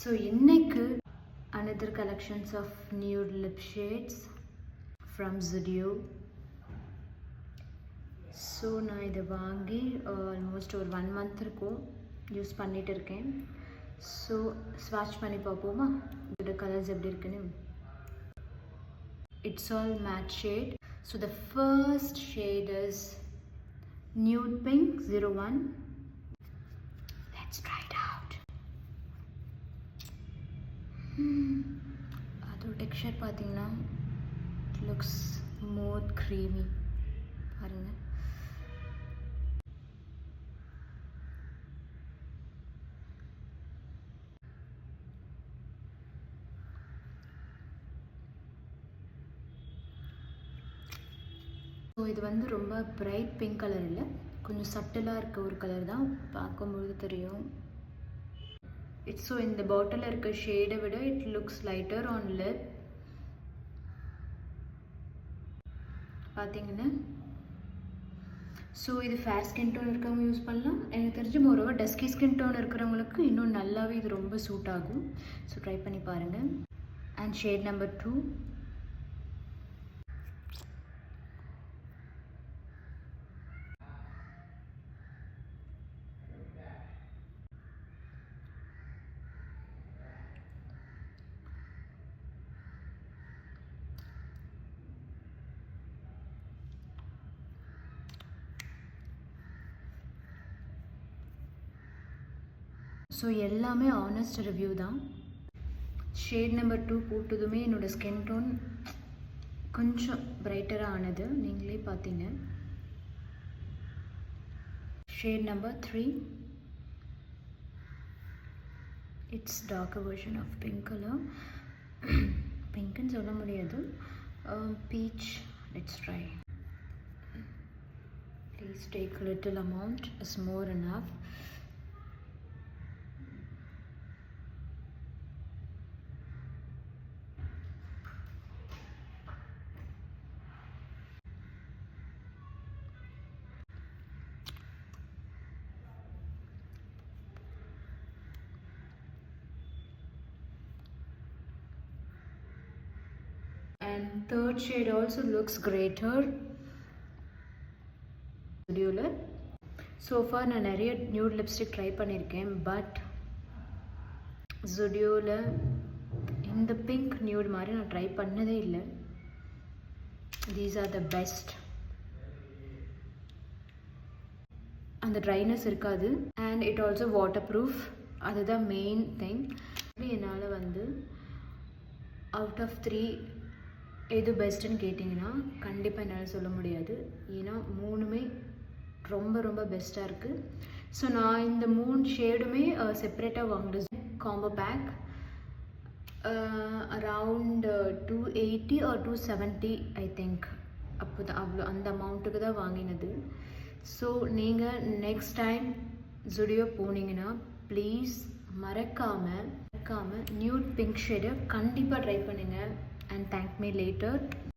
So இன்னைக்கு another collections of nude lip shades from Zudio. So நான் இதை வாங்கி ஆல்மோஸ்ட் ஒரு 1 month இருக்கும் யூஸ் பண்ணிகிட்டு இருக்கேன். ஸோ ஸ்வாட்ச் பண்ணி பார்ப்போமா இதோட கலர்ஸ் எப்படி இருக்குன்னு. It's all matte shade. So the first shade is Nude Pink 01. Let's try it out. அதோட டெக்ஸ்சர் பார்த்தீங்கன்னா it looks more creamy. பாருங்க. ஸோ இது வந்து ரொம்ப பிரைட் பிங்க் கலர் இல்லை, கொஞ்சம் சட்டிலாக இருக்க ஒரு கலர் தான், பார்க்கும்பொழுது தெரியும். இட்ஸ் ஸோ இந்த பாட்டிலில் இருக்க ஷேடை விட it looks lighter on lip. பார்த்தீங்கன்னா ஸோ இது ஃபேர் ஸ்கின் டோன் இருக்கிறவங்க யூஸ் பண்ணலாம். எனக்கு தெரிஞ்சு மோரோவர் டஸ்கி ஸ்கின் டோன் இருக்கிறவங்களுக்கு இன்னும் நல்லாவே இது ரொம்ப சூட் ஆகும். ஸோ ட்ரை பண்ணி பாருங்கள். And shade number 2. ஸோ எல்லாமே ஆனஸ்ட் ரிவ்யூ தான். ஷேட் நம்பர் 2 போட்டதுமே என்னோடய ஸ்கின் டோன் கொஞ்சம் பிரைட்டராக ஆனது, நீங்களே பார்த்தீங்க. Shade number 3. It's darker version of pink colour. பிங்க்குன்னு சொல்ல முடியாது, peach. Let's try. Please take little amount, is more enough. And third shade also looks greater. Zudio. So far நான் நிறைய nude lipstick ட்ரை பண்ணியிருக்கேன், பட் Zudioல இந்த pink nude மாதிரி நான் try பண்ணதே இல்லை. These are the best. அந்த ட்ரைனஸ் இருக்காது, and it also water proof. அதுதான் மெயின் திங். என்னால் வந்து அவுட் ஆஃப் 3 எது பெஸ்ட்டுன்னு கேட்டிங்கன்னா கண்டிப்பாக என்னால் சொல்ல முடியாது. ஏன்னா 3மே ரொம்ப ரொம்ப பெஸ்ட்டாக இருக்குது. ஸோ நான் இந்த 3 ஷேடுமே செப்ரேட்டாக வாங்கினேன். Combo back around 280 or 270 I think. அப்போ தான் அவ்வளோ அந்த அமௌண்ட்டுக்கு தான் வாங்கினது. ஸோ நீங்கள் நெக்ஸ்ட் டைம் Zudio போனீங்கன்னா ப்ளீஸ் மறக்காமல் நியூட் பிங்க் ஷேடை கண்டிப்பாக ட்ரை பண்ணுங்கள். And thank me later.